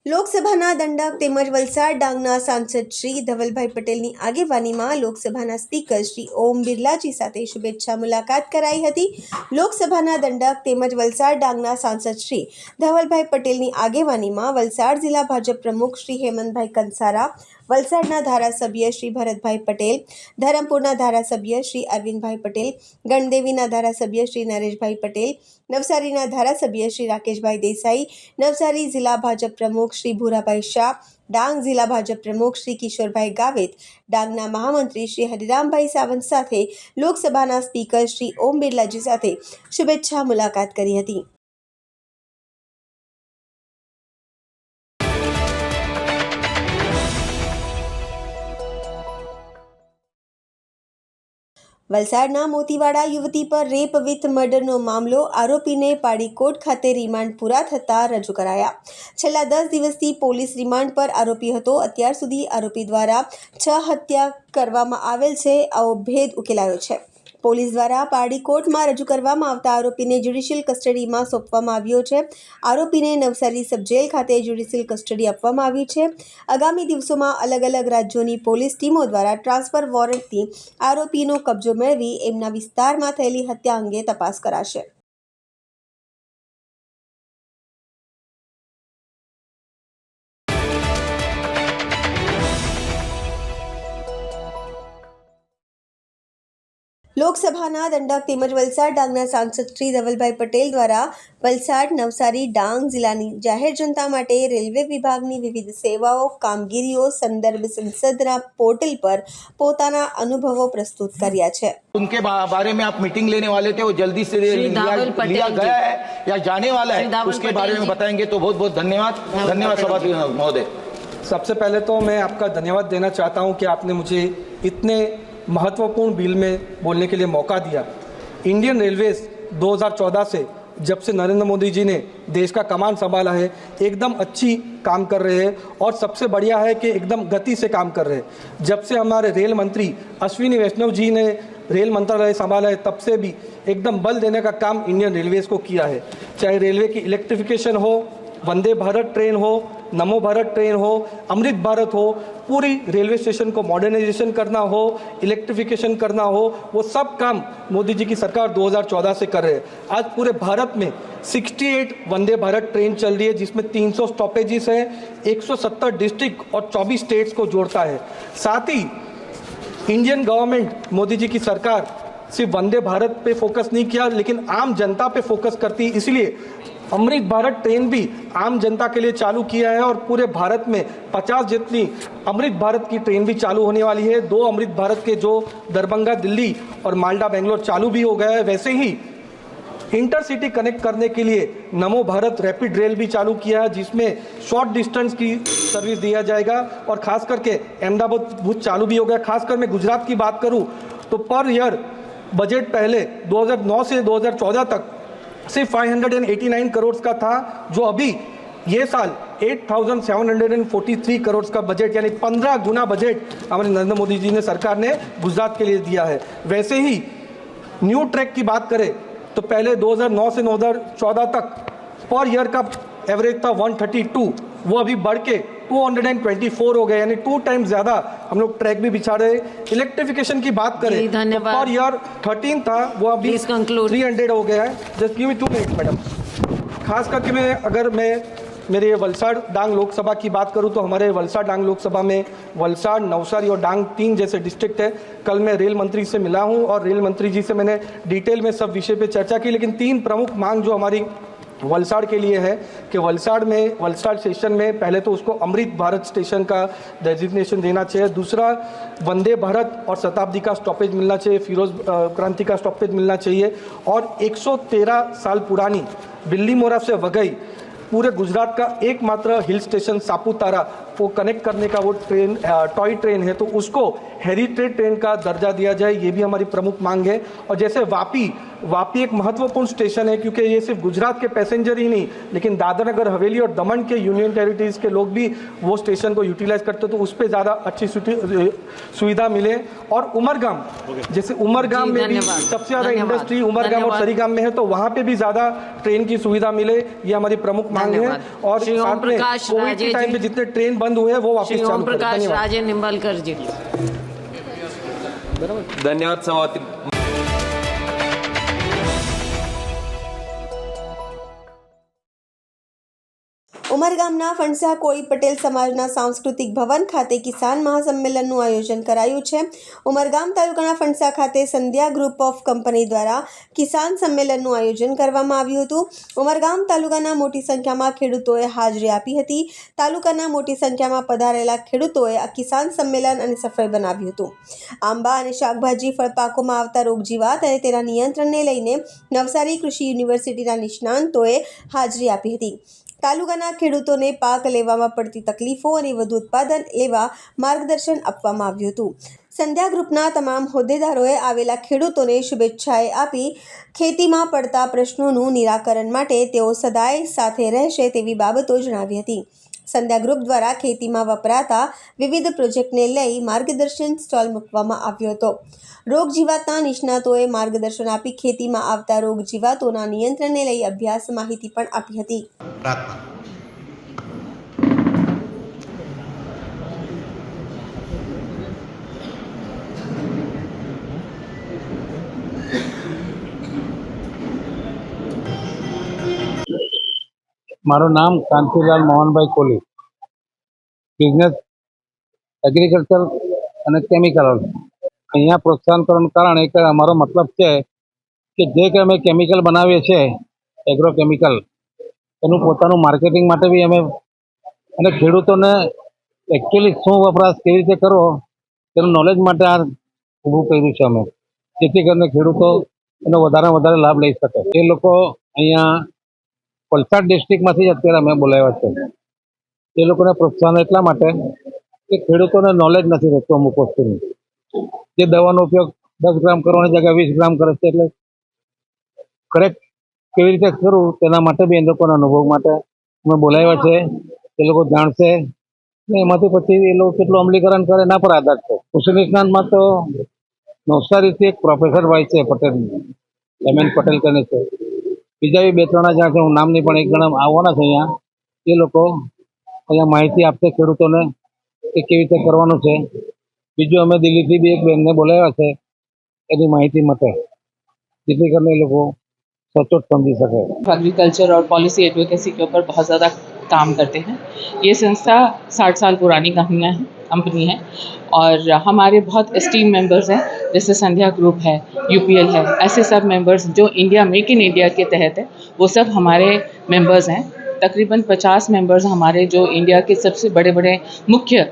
લોકસભાના દંડક તેમજ વલસાડ ડાંગના સાંસદ શ્રી ધવલભાઈ પટેલની આગેવાનીમાં લોકસભાના સ્પીકર શ્રી ઓમ બિરલાજી સાથે શુભેચ્છા મુલાકાત કરાઈ હતી. લોકસભાના દંડક તેમજ વલસાડ ડાંગના સાંસદ શ્રી ધવલભાઈ પટેલની આગેવાનીમાં વલસાડ જિલ્લા ભાજપ પ્રમુખ શ્રી હેમંતભાઈ કંસારા, વલસાડના ધારાસભ્ય શ્રી ભરતભાઈ પટેલ, ધરમપુરના ધારાસભ્ય શ્રી અરવિંદભાઈ પટેલ, ગણદેવીના ધારાસભ્ય શ્રી નરેશભાઈ પટેલ, નવસારીના ધારાસભ્ય શ્રી રાકેશભાઈ દેસાઈ, નવસારી જિલ્લા ભાજપ પ્રમુખ શ્રી ભૂરાભાઈ શાહ, ડાંગ જિલ્લા ભાજપ પ્રમુખ શ્રી કિશોરભાઈ ગાવિત, ડાંગના મહામંત્રી શ્રી હરિરામભાઈ સાવંત સાથે લોકસભાના સ્પીકર શ્રી ઓમ બિરલાજી સાથે શુભેચ્છા મુલાકાત કરી હતી. વલસાડના મોતીવાડા યુવતી પર રેપ વિથ મર્ડરનો મામલો આરોપીને પાડીકોટ ખાતે રિમાન્ડ પૂરા થતાં રજૂ કરાયા. છેલ્લા 10 દિવસથી પોલીસ રિમાન્ડ પર આરોપી હતો. અત્યાર સુધી આરોપી દ્વારા 6 હત્યા કરવામાં આવેલ છે. આવો ભેદ ઉકેલાયો છે. પોલીસ દ્વારા પાડીકોટમાં રજૂ કરવામાં આવતા આરોપીને જ્યુડિશિયલ કસ્ટડીમાં સોંપવામાં આવ્યો છે. આરોપીને નવસારી સબજેલ ખાતે જ્યુડિશિયલ કસ્ટડી આપવામાં આવી છે. આગામી દિવસોમાં અલગ અલગ રાજ્યોની પોલીસ ટીમો દ્વારા ટ્રાન્સફર વોરંટથી આરોપીનો કબજો મેળવી એમના વિસ્તારમાં થયેલી હત્યા અંગે તપાસ કરાશે. લોકસભાના દંડક તેમજ વલસાડ ડાંગના સાંસદ શ્રી ધવલભાઈ પટેલ દ્વારા વલસાડ, નવસારી, ડાંગ જિલ્લાની જાહેર જનતા માટે રેલવે વિભાગની વિવિધ સેવાઓ, કામગીરીઓ સંદર્ભ સંસદના પોર્ટલ પર પોતાના અનુભવો પ્રસ્તુત કર્યા છે. उनके बारे में आप मीटिंग लेने वाले थे, वो जल्दी से लिया गया है या जाने वाला है, उसके बारे में बताएंगे तो बहुत बहुत धन्यवाद. धन्यवाद सभापति महोदय. सबसे पहले तो मैं आपका धन्यवाद देना चाहता हूं कि आपने मुझे इतने महत्वपूर्ण बिल में बोलने के लिए मौका दिया. इंडियन रेलवेज 2014 से जब से नरेंद्र मोदी जी ने देश का कमान संभाला है, एकदम अच्छी काम कर रहे हैं और सबसे बढ़िया है कि एकदम गति से काम कर रहे हैं. जब से हमारे रेल मंत्री अश्विनी वैष्णव जी ने रेल मंत्रालय संभाला है, तब से भी एकदम बल देने का काम इंडियन रेलवेज को किया है. चाहे रेलवे की इलेक्ट्रिफिकेशन हो, वंदे भारत ट्रेन हो, नमो भारत ट्रेन हो, अमृत भारत हो, पूरी रेलवे स्टेशन को मॉडर्नाइजेशन करना हो, इलेक्ट्रिफिकेशन करना हो, वो सब काम मोदी जी की सरकार 2014 से कर रहे हैं. आज पूरे भारत में 68 वंदे भारत ट्रेन चल रही है, जिसमें 300 स्टॉपेजेस हैं, 170 डिस्ट्रिक्ट और 24 स्टेट्स को जोड़ता है. साथ ही इंडियन गवर्नमेंट मोदी जी की सरकार सिर्फ वंदे भारत पे फोकस नहीं किया, लेकिन आम जनता पे फोकस करती है. इसलिए अमृत भारत ट्रेन भी आम जनता के लिए चालू किया है और पूरे भारत में 50 जितनी अमृत भारत की ट्रेन भी चालू होने वाली है. 2 अमृत भारत के जो दरभंगा दिल्ली और मालदा बेंगलोर चालू भी हो गया है, वैसे ही इंटरसिटी कनेक्ट करने के लिए नमो भारत रैपिड रेल भी चालू किया है, जिसमें शॉर्ट डिस्टेंस की सर्विस दिया जाएगा. और खास करके अहमदाबाद भुज चालू भी हो गया. खासकर मैं गुजरात की बात करूँ तो पर ईयर बजट पहले 2009 से 2014 तक सिर्फ 589 करोड़ का था, जो अभी ये साल 8,743 करोड़ का बजट, यानी 15 गुना बजट हमारे नरेंद्र मोदी जी ने सरकार ने गुजरात के लिए दिया है. वैसे ही न्यू ट्रैक की बात करें तो पहले 2009 से 2014 तक पर ईयर का एवरेज था 132, वो अभी बढ़ के 224 हो गए, यानी 2 टाइम ज़्यादा हम लोग ट्रैक भी बिछा रहे. इलेक्ट्रिफिकेशन की बात करें तो पर ईयर 13 था, वो अभी 300 हो गया है. Just give me 2 minutes madam. खास करके मैं मेरे वलसाड़ डांग लोकसभा की बात करूं तो हमारे वलसाड़ डांग लोकसभा में वलसाड़, नवसारी और डांग 3 जैसे डिस्ट्रिक्ट है. कल मैं रेल मंत्री से मिला हूं और रेल मंत्री जी से मैंने डिटेल में सब विषय पे चर्चा की, लेकिन 3 प्रमुख मांग जो हमारी वलसाड़ के लिए है कि वलसाड़ स्टेशन में पहले तो उसको अमृत भारत स्टेशन का डेजिग्नेशन देना चाहिए. दूसरा, वंदे भारत और शताब्दी का स्टॉपेज मिलना चाहिए, फिरोज क्रांति का स्टॉपेज मिलना चाहिए. और 113 साल पुरानी बिल्लीमोरा से वघई पूरे गुजरात का एकमात्र हिल स्टेशन सापुतारा वो कनेक्ट करने का वो ट्रेन टॉय ट्रेन है, तो उसको हेरिटेज ट्रेन का दर्जा दिया जाए, ये भी हमारी प्रमुख मांग है। और जैसे वापी एक महत्वपूर्ण स्टेशन है, क्योंकि ये सिर्फ गुजरात के पैसेंजर ही नहीं, लेकिन दादरा नगर हवेली और दमन के यूनियन टेरिटरीज के लोग भी वो स्टेशन को यूटिलाइज करते, तो उस पर ज़्यादा अच्छी सुविधा मिले। और उमरगाम, जैसे उमरगाम में भी सबसे ज़्यादा इंडस्ट्री उमरगाम और सरीगाम में है, तो वहाँ पे भी ज़्यादा ट्रेन की सुविधा मिले, ये हमारी प्रमुख मांग है। और साथ में कोविड के टाइम पे जितने ट्रेन बंद हुए हैं वो वापस चालू करें। धन्यवाद। राजे निंबालकर जी, धन्यवाद सभापति। ઉમરગામના ફણસા કોળી પટેલ સમાજના સાંસ્કૃતિક ભવન ખાતે કિસાન મહાસંમેલનનું આયોજન કરાયું છે। ઉમરગામ તાલુકાના ફણસા ખાતે સંધ્યા ગ્રુપ ઓફ કંપની દ્વારા કિસાન સંમેલનનું આયોજન કરવામાં આવ્યું હતું। ઉમરગામ તાલુકાના મોટી સંખ્યામાં ખેડૂતોએ હાજરી આપી હતી। તાલુકાના મોટી સંખ્યામાં પધારેલા ખેડૂતોએ આ કિસાન સંમેલન અને સફળ બનાવ્યું હતું। આંબા અને શાકભાજી ફળપાકોમાં આવતા રોગજીવાત અને તેના નિયંત્રણને લઈને નવસારી કૃષિ યુનિવર્સિટીના નિષ્ણાંતોએ હાજરી આપી હતી। તાલુકાના ખેડૂતોને પાક લેવામાં પડતી તકલીફો અને વધુ ઉત્પાદન લેવા માર્ગદર્શન આપવામાં આવ્યું હતું। સંધ્યા ગ્રુપના તમામ હોદ્દેદારોએ આવેલા ખેડૂતોને શુભેચ્છાએ આપી ખેતીમાં પડતા પ્રશ્નોનું નિરાકરણ માટે તેઓ સદાય સાથે રહેશે તેવી બાબતો જણાવી હતી। સંધ્યા ગ્રુપ દ્વારા ખેતીમાં વપરાતા વિવિધ પ્રોજેક્ટને લઈ માર્ગદર્શન સ્ટોલ મૂકવામાં આવ્યો હતો। રોગ જીવાતના નિષ્ણાતોએ માર્ગદર્શન આપી ખેતીમાં આવતા રોગ જીવાતોના નિયંત્રણને લઈ અભ્યાસ માહિતી પણ આપી હતી। મારું નામ કાંતિલાલ મોહનભાઈ કોલી, બિઝનેસ એગ્રીકલ્ચર અને કેમિકલ। અહીંયા પ્રોત્સાહન કરવાનું કારણ એક અમારો મતલબ છે કે જે કે અમે કેમિકલ બનાવીએ છીએ એગ્રો કેમિકલ, એનું પોતાનું માર્કેટિંગ માટે બી અમે અને ખેડૂતોને એકચ્યુઅલી શું વપરાશ કેવી રીતે કરવો તેનું નોલેજ માટે આ ઊભું કર્યું છે અમે, જેથી કરીને ખેડૂતો એનો વધારે લાભ લઈ શકે। એ લોકો અહીંયા વલસાડ ડિસ્ટ્રિક્ટમાંથી જ અત્યારે અમે બોલાવ્યા છે। એ લોકોને પ્રોત્સાહન એટલા માટે કે ખેડૂતોને નોલેજ નથી રહેતું અમુક વસ્તુનું, જે દવાનો ઉપયોગ 10 ગ્રામ કરવાની જગ્યાએ 20 ગ્રામ કરે છે, એટલે કરેક્ટ કેવી રીતે કરવું તેના માટે બી એ લોકોના અનુભવ માટે અમે બોલાવ્યા છે। એ લોકો જાણશે ને એમાંથી પછી એ લોકો કેટલું અમલીકરણ કરે એના પર આધાર છે। કૃષિ નિષ્ણાંતમાં તો નવસારીથી એક પ્રોફેસર ભાઈ છે પટેલ, એમએન પટેલ કરીને છે, બીજા બી 2-3 જણા છે, હું નામ નહીં પણ એક જણા આવવાના છે અહીંયા। એ લોકો અહીંયા માહિતી આપશે ખેડૂતોને કે કેવી રીતે કરવાનું છે। બીજું અમે દિલ્હીથી બી એક બેનને બોલાવ્યા છે એની માહિતી માટે, જેથી કરીને એ લોકો સચોટ સમજી શકે। एग्रीकल्चर और पॉलिसी एडवोकेसी के ऊपर बहुत ज़्यादा काम करते हैं। ये संस्था 60 साल पुरानी कंपनी है और हमारे बहुत एस्टीम मेंबर्स हैं, जैसे संध्या ग्रुप है, यूपीएल है, ऐसे सब मेंबर्स जो इंडिया मेक इन इंडिया के तहत है वो सब हमारे मेंबर्स हैं। तकरीबन 50 मेंबर्स हमारे जो इंडिया के सबसे बड़े मुख्य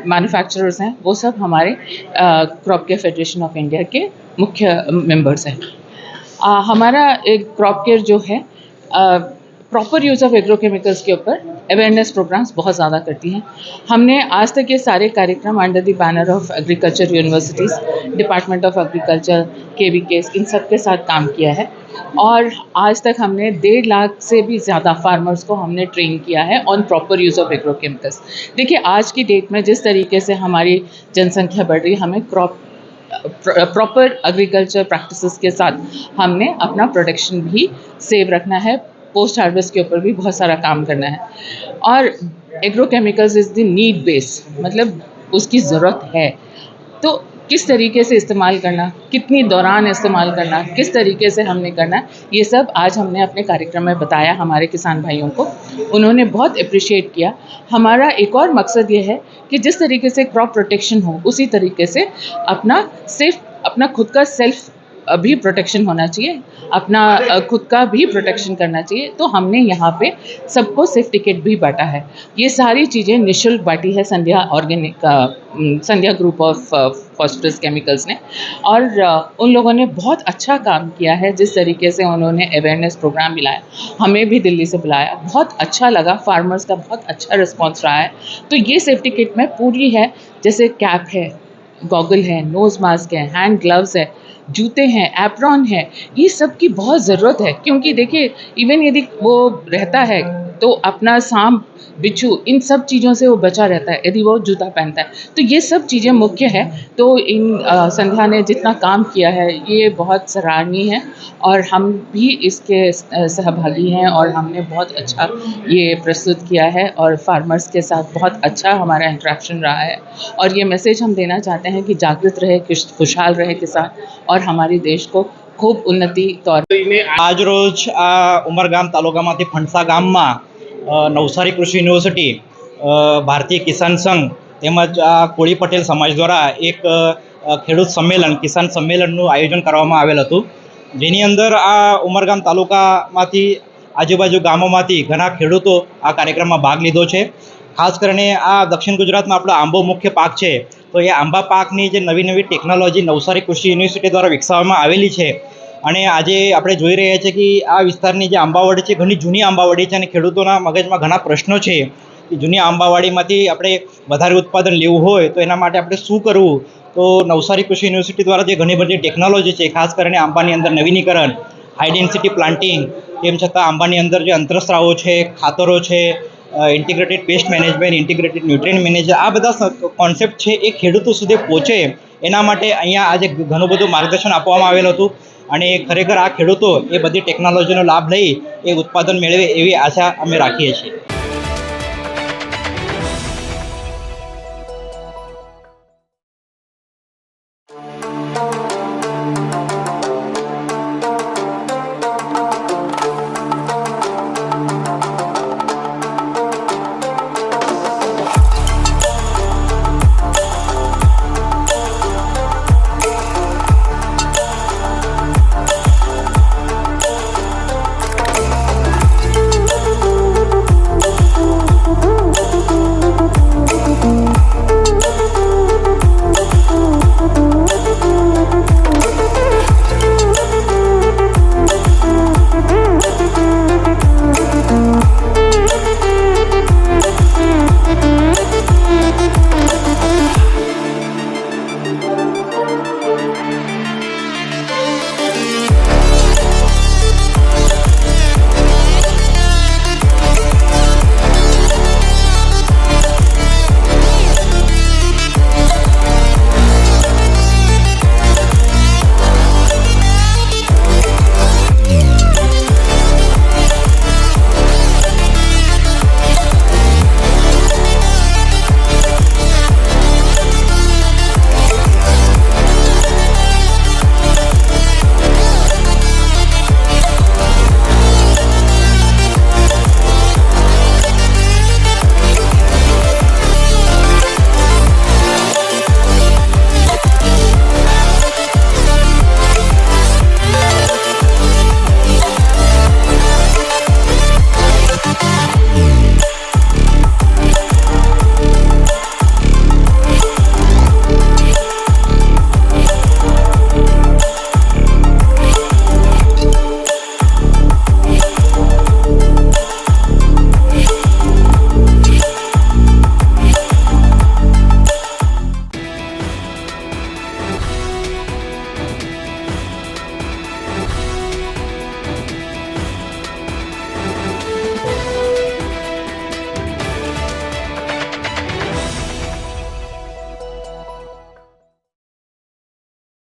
मैन्युफैक्चरर्स हैं वो सब हमारे crop care federation of India के मुख्य मेंबर्स हैं। हमारा एक क्रॉप केयर जो है प्रॉपर यूज़ ऑफ एग्रोकेमिकल्स के ऊपर अवेयरनेस प्रोग्राम्स बहुत ज़्यादा करती हैं। हमने आज तक ये सारे कार्यक्रम under the banner of agriculture universities, department of agriculture, KVKs, इन सब के साथ काम किया है और आज तक हमने 1.5 लाख से भी ज़्यादा फार्मर्स को हमने ट्रेन किया है on proper use of agrochemicals. देखिए आज की डेट में जिस तरीके से हमारी जनसंख्या बढ़ रही है, हमें प्रॉपर एग्रीकल्चर प्रैक्टिसेस के साथ हमने अपना प्रोडक्शन भी सेव रखना है, पोस्ट हार्वेस्ट के ऊपर भी बहुत सारा काम करना है। और agrochemicals is the need base, मतलब उसकी ज़रूरत है, तो किस तरीके से इस्तेमाल करना, कितनी दौरान इस्तेमाल करना, किस तरीके से हमने करना, ये सब आज हमने अपने कार्यक्रम में बताया हमारे किसान भाइयों को। उन्होंने बहुत अप्रिशिएट किया। हमारा एक और मकसद ये है कि जिस तरीके से क्रॉप प्रोटेक्शन हो उसी तरीके से अपना खुद का सेल्फ भी प्रोटेक्शन होना चाहिए, अपना खुद का भी प्रोटेक्शन करना चाहिए। तो हमने यहाँ पे सबको सेफ्टी किट भी बांटा है। ये सारी चीज़ें निःशुल्क बांटी है संध्या ग्रुप ऑफ फॉस्फरस केमिकल्स ने, और उन लोगों ने बहुत अच्छा काम किया है। जिस तरीके से उन्होंने अवेयरनेस प्रोग्राम मिलाया, हमें भी दिल्ली से बुलाया, बहुत अच्छा लगा। फार्मर्स का बहुत अच्छा रिस्पॉन्स रहा है। तो ये सेफ्टी किट में पूरी है, जैसे कैप है, गॉगल है, नोज़ मास्क है, हैंड ग्लव्स है, जूते हैं, एप्रॉन है, ये सब की बहुत ज़रूरत है। क्योंकि देखिए, इवन यदि वो रहता है तो अपना सांप, बिच्छू, इन सब चीज़ों से वो बचा रहता है यदि वो जूता पहनता है। तो ये सब चीज़ें मुख्य है। तो इन संध्या ने जितना काम किया है ये बहुत सराहनीय है, और हम भी इसके सहभागी हैं, और हमने बहुत अच्छा ये प्रस्तुत किया है, और फार्मर्स के साथ बहुत अच्छा हमारा इंटरेक्शन रहा है। और ये मैसेज हम देना चाहते हैं कि जागृत रहे, खुशहाल रहे किसान, और हमारे देश को खूब उन्नति तौर आज रोज उमरगाम तालुकामांथी फणसा गामમાં નવસારી કૃષિ યુનિવર્સિટી ભારતીય કિસાન સંઘ તેમજ કોળી પટેલ સમાજ દ્વારા એક ખેડૂત સંમેલન કિસાન સંમેલનનું આયોજન કરવામાં આવેલ હતું, જેની અંદર આ ઉમરગામ તાલુકામાંથી આજુબાજુ ગામોમાંથી ઘણા ખેડૂતો આ કાર્યક્રમમાં ભાગ લીધો છે। ખાસ કરીને આ દક્ષિણ ગુજરાતમાં આપણો આંબો મુખ્ય પાક છે, તો એ આંબા પાકની જે નવી નવી ટેકનોલોજી નવસારી કૃષિ યુનિવર્સિટી દ્વારા વિકસાવવામાં આવેલી છે। અને આજે આપણે જોઈ રહ્યા છીએ કે આ વિસ્તારની જે આંબાવાડી છે ઘણી જૂની આંબાવાડી છે, અને ખેડૂતોના મગજમાં ઘણા પ્રશ્નો છે કે જૂની આંબાવાડીમાંથી આપણે વધારે ઉત્પાદન લેવું હોય તો એના માટે આપણે શું કરવું। તો નવસારી કૃષિ યુનિવર્સિટી દ્વારા જે ઘણી બધી ટેકનોલોજી છે, ખાસ કરીને આંબાની અંદર નવીનીકરણ, હાઈ ડેન્સિટી પ્લાન્ટિંગ, તેમ છતાં આંબાની અંદર જે અંતરસ્ત્રાવો છે, ખાતરો છે, integrated paste management, integrated nutrient manager, આ બધા કોન્સેપ્ટ છે એ ખેડૂતો સુધી પહોંચે એના માટે અહીંયા આજે ઘણું બધું માર્ગદર્શન આપવામાં આવેલું હતું। અને ખરેખર આ ખેડૂતો એ બધી ટેકનોલોજીનો લાભ લઈ એ ઉત્પાદન મેળવે એવી આશા અમે રાખીએ છીએ।